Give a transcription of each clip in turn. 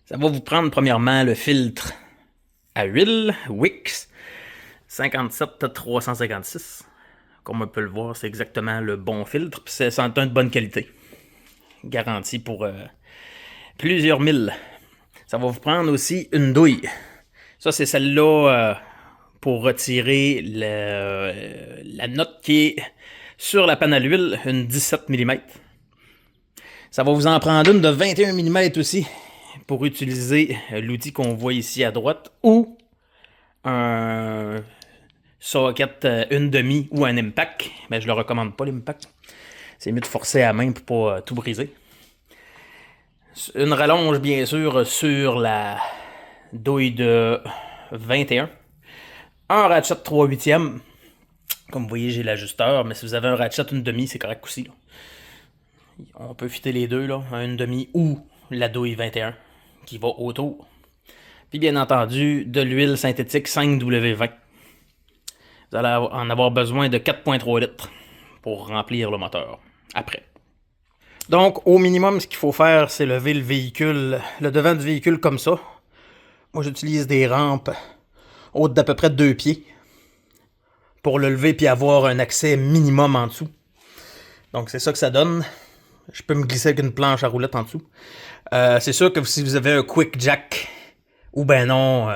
Ça va vous prendre premièrement le filtre à huile Wix 57356. Comme on peut le voir, c'est exactement le bon filtre, puis c'est un de bonne qualité. Garanti pour plusieurs milles. Ça va vous prendre aussi une douille. Ça, c'est celle-là pour retirer la note qui est sur la panne à l'huile, une 17 mm. Ça va vous en prendre une de 21 mm aussi pour utiliser l'outil qu'on voit ici à droite ou un socket une demi ou un impact. Mais je le recommande pas l'impact. C'est mieux de forcer à main pour pas tout briser. Une rallonge bien sûr sur la douille de 21. Un ratchet 3/8. Comme vous voyez, j'ai l'ajusteur, mais si vous avez un ratchet une demi, c'est correct aussi. Là. On peut fitter les deux, là, un une demi ou la douille 21 qui va autour. Puis bien entendu, de l'huile synthétique 5W20. Vous allez en avoir besoin de 4,3 litres pour remplir le moteur après. Donc, au minimum, ce qu'il faut faire, c'est lever le véhicule, le devant du véhicule comme ça. Moi, j'utilise des rampes hautes d'à peu près 2 pieds pour le lever puis avoir un accès minimum en dessous. Donc, c'est ça que ça donne. Je peux me glisser avec une planche à roulettes en dessous. C'est sûr que si vous avez un quick jack, ou ben non,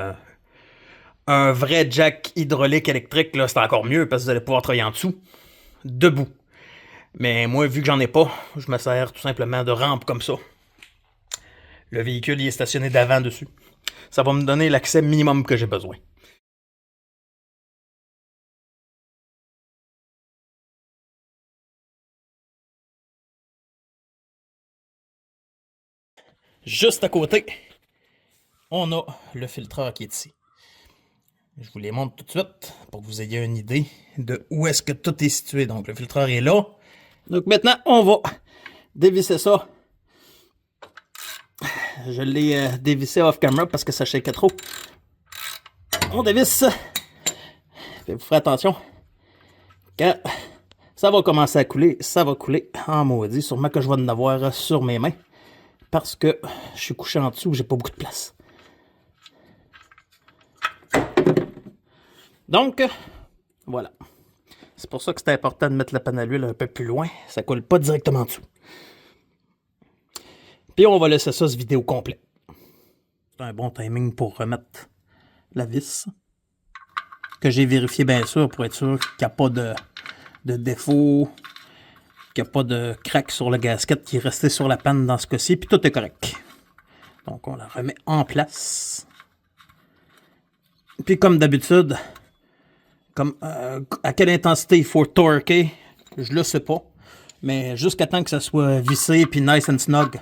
un vrai jack hydraulique électrique, là, c'est encore mieux parce que vous allez pouvoir travailler en dessous, debout. Mais moi, vu que j'en ai pas, je me sers tout simplement de rampe comme ça. Le véhicule y est stationné d'avant dessus. Ça va me donner l'accès minimum que j'ai besoin. Juste à côté, on a le filtreur qui est ici. Je vous les montre tout de suite pour que vous ayez une idée de où est-ce que tout est situé. Donc le filtreur est là. Donc maintenant, on va dévisser ça. Je l'ai dévissé off camera parce que ça shakeait trop. On dévisse. Vous ferez attention. Quand ça va commencer à couler, ça va couler en maudit. Sûrement que je vais en avoir sur mes mains. Parce que je suis couché en dessous, j'ai pas beaucoup de place. Donc, voilà. C'est pour ça que c'est important de mettre la panne à l'huile un peu plus loin. Ça coule pas directement en dessous. Puis on va laisser ça se vider au complet. C'est un bon timing pour remettre la vis. Que j'ai vérifié bien sûr pour être sûr qu'il n'y a pas de défaut. Qu'il n'y a pas de craque sur le gasket qui est resté sur la panne dans ce cas-ci. Puis tout est correct. Donc on la remet en place. Puis comme d'habitude, à quelle intensité il faut torquer, je le sais pas. Mais jusqu'à temps que ça soit vissé puis nice and snug.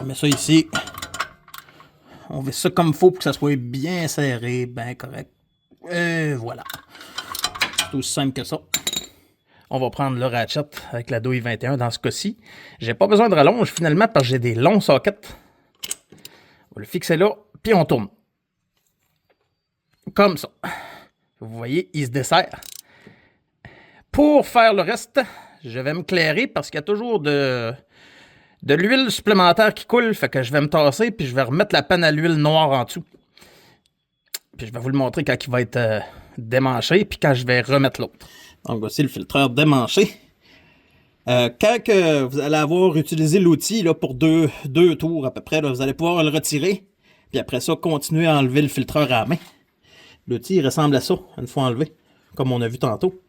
On met ça ici. On visse ça comme il faut pour que ça soit bien serré, bien correct. Et voilà. C'est aussi simple que ça. On va prendre le ratchet avec la douille 21 dans ce cas-ci. J'ai pas besoin de rallonge finalement parce que j'ai des longs sockets. On va le fixer là, puis on tourne. Comme ça. Vous voyez, il se dessert. Pour faire le reste, je vais me clairer parce qu'il y a toujours de l'huile supplémentaire qui coule. Fait que je vais me tasser puis je vais remettre la panne à l'huile noire en dessous. Puis je vais vous le montrer quand il va être démanché puis quand je vais remettre l'autre. Donc voici le filtreur démanché. Quand que vous allez avoir utilisé l'outil là, pour deux tours à peu près, là, vous allez pouvoir le retirer. Puis après ça, continuer à enlever le filtreur à la main. L'outil ressemble à ça, une fois enlevé, comme on a vu tantôt.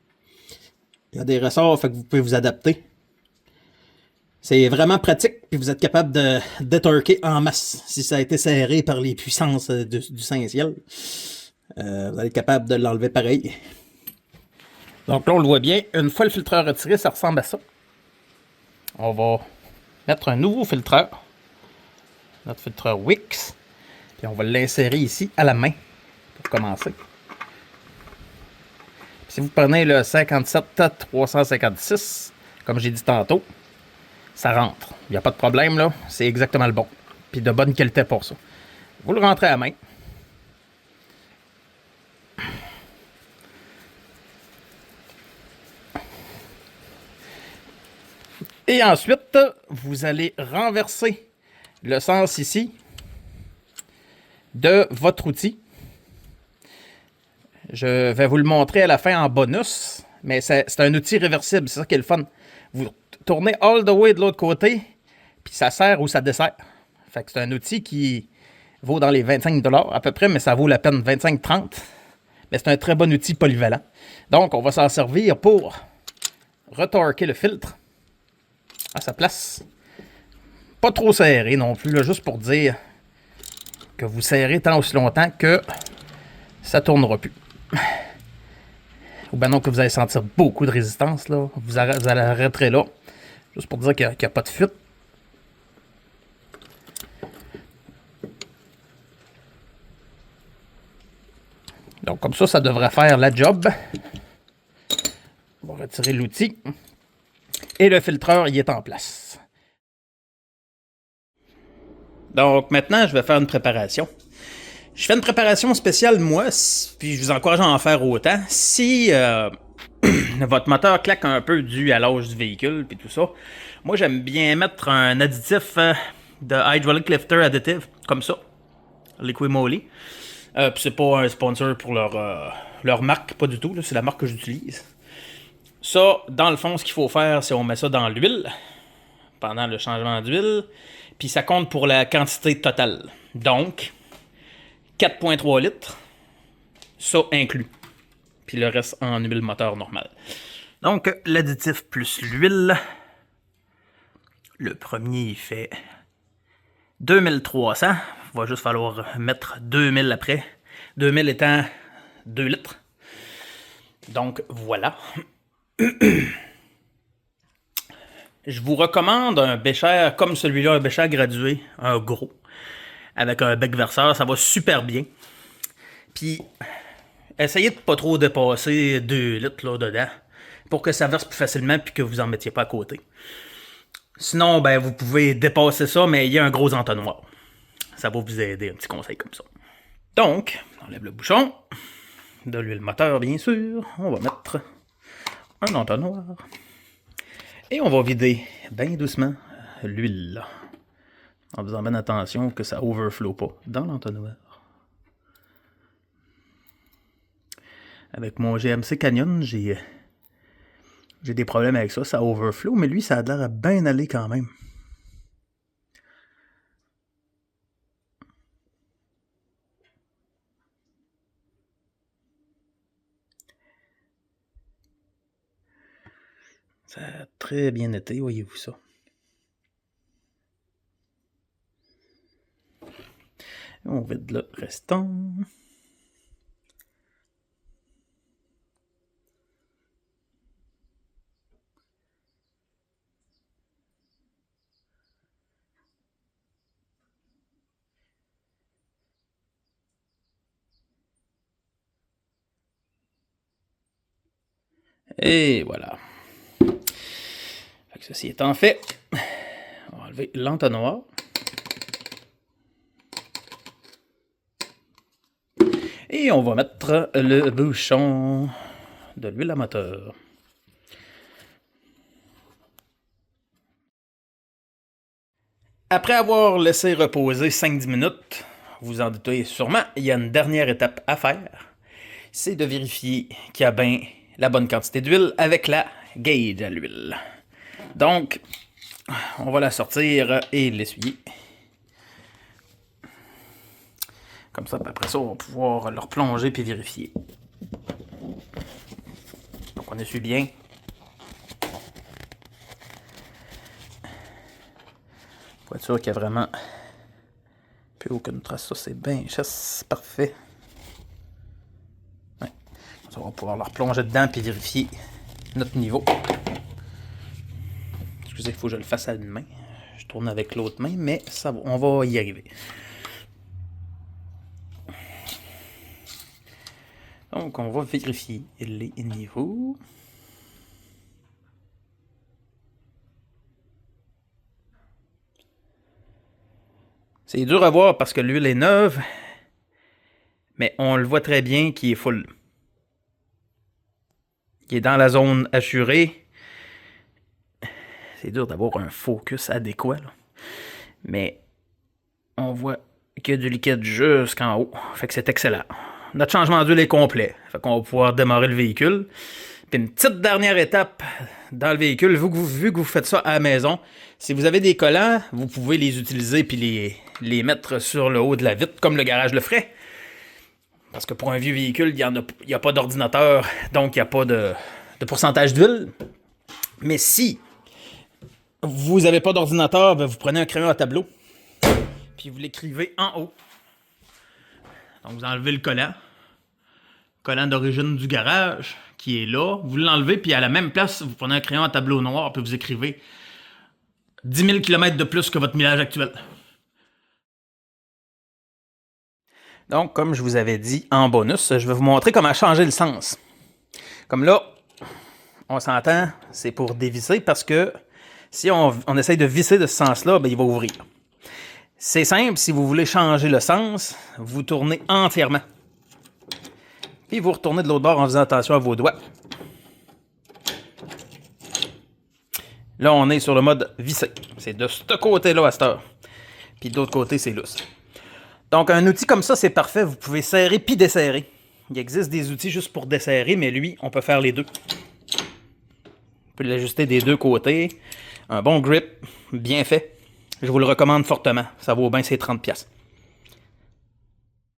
Il y a des ressorts, fait que vous pouvez vous adapter. C'est vraiment pratique, puis vous êtes capable de détorquer en masse si ça a été serré par les puissances du Saint-Ciel. Vous allez être capable de l'enlever pareil. Donc là, on le voit bien. Une fois le filtreur retiré, ça ressemble à ça. On va mettre un nouveau filtreur. Notre filtreur Wix. Puis on va l'insérer ici à la main pour commencer. Si vous prenez le 57-356, comme j'ai dit tantôt, ça rentre. Il n'y a pas de problème là. C'est exactement le bon. Puis de bonne qualité pour ça. Vous le rentrez à la main. Et ensuite, vous allez renverser le sens ici de votre outil. Je vais vous le montrer à la fin en bonus, mais c'est un outil réversible, c'est ça qui est le fun. Vous tournez all the way de l'autre côté, puis ça sert ou ça dessert. Fait que c'est un outil qui vaut dans les 25$ à peu près, mais ça vaut la peine 25-30$. Mais c'est un très bon outil polyvalent. Donc, on va s'en servir pour retorquer le filtre à sa place. Pas trop serré non plus, là, juste pour dire que vous serrez tant aussi longtemps que ça ne tournera plus. Ou bien non, que vous allez sentir beaucoup de résistance, là. Vous allez arrêter là. Juste pour dire qu'il n'y a pas de fuite. Donc, comme ça devrait faire la job. On va retirer l'outil. Et le filtreur, il est en place. Donc, maintenant, je vais faire une préparation. Je fais une préparation spéciale, moi, puis je vous encourage à en faire autant. Si votre moteur claque un peu dû à l'âge du véhicule, puis tout ça, moi, j'aime bien mettre un additif de Hydraulic Lifter Additive, comme ça, Liqui Moly. Puis c'est pas un sponsor pour leur marque, pas du tout, c'est la marque que j'utilise. Ça, dans le fond, ce qu'il faut faire, c'est on met ça dans l'huile, pendant le changement d'huile, puis ça compte pour la quantité totale. Donc, 4,3 litres, ça inclus. Puis le reste en huile moteur normale. Donc, l'additif plus l'huile. Le premier, il fait 2300. Il va juste falloir mettre 2000 après. 2000 étant 2 litres. Donc, voilà. Je vous recommande un bécher comme celui-là, un bécher gradué, un gros. Avec un bec verseur, ça va super bien. Puis, essayez de pas trop dépasser 2 litres là, dedans, pour que ça verse plus facilement puis que vous en mettiez pas à côté. Sinon, ben, vous pouvez dépasser ça, mais il y a un gros entonnoir. Ça va vous aider, un petit conseil comme ça. Donc, on enlève le bouchon, de l'huile moteur bien sûr, on va mettre un entonnoir, et on va vider bien doucement l'huile là. En faisant bien attention que ça overflow pas dans l'entonnoir. Avec mon GMC Canyon, j'ai des problèmes avec ça, ça overflow, mais lui, ça a l'air à bien aller quand même. Ça a très bien été, voyez-vous ça. On vide le restant. Et voilà. Ceci étant fait, on va enlever l'entonnoir. Et on va mettre le bouchon de l'huile à moteur. Après avoir laissé reposer 5-10 minutes, vous en doutez sûrement, il y a une dernière étape à faire. C'est de vérifier qu'il y a bien la bonne quantité d'huile avec la gauge à l'huile. Donc, on va la sortir et l'essuyer. Comme ça, après ça, on va pouvoir le replonger puis vérifier. Donc, on essuie bien. Pour être sûr qu'il n'y a vraiment plus aucune trace. Ça, c'est bien chasse, parfait. Ouais. Ça, on va pouvoir le replonger dedans puis vérifier notre niveau. Excusez, il faut que je le fasse à une main. Je tourne avec l'autre main, mais ça va, on va y arriver. Donc, on va vérifier les niveaux. C'est dur à voir parce que l'huile est neuve, mais on le voit très bien qu'il est full. Il est dans la zone assurée. C'est dur d'avoir un focus adéquat, là. Mais on voit qu'il y a du liquide jusqu'en haut. Fait que c'est excellent. Notre changement d'huile est complet. Fait qu'on va pouvoir démarrer le véhicule. Puis une petite dernière étape dans le véhicule, vu que vous faites ça à la maison, si vous avez des collants, vous pouvez les utiliser puis les mettre sur le haut de la vitre, comme le garage le ferait. Parce que pour un vieux véhicule, il n'y a pas d'ordinateur, donc il n'y a pas de pourcentage d'huile. Mais si vous n'avez pas d'ordinateur, ben vous prenez un crayon à tableau, puis vous l'écrivez en haut. Donc vous enlevez le collant d'origine du garage, qui est là. Vous l'enlevez, puis à la même place, vous prenez un crayon à tableau noir, puis vous écrivez 10 000 km de plus que votre millage actuel. Donc, comme je vous avais dit en bonus, je vais vous montrer comment changer le sens. Comme là, on s'entend, c'est pour dévisser, parce que si on essaye de visser de ce sens-là, ben, il va ouvrir. C'est simple, si vous voulez changer le sens, vous tournez entièrement. Puis vous retournez de l'autre bord en faisant attention à vos doigts. Là, on est sur le mode visser. C'est de ce côté-là à cette heure. Puis de l'autre côté, c'est lousse. Donc, un outil comme ça, c'est parfait. Vous pouvez serrer puis desserrer. Il existe des outils juste pour desserrer, mais lui, on peut faire les deux. On peut l'ajuster des deux côtés. Un bon grip, bien fait. Je vous le recommande fortement. Ça vaut bien ses 30$.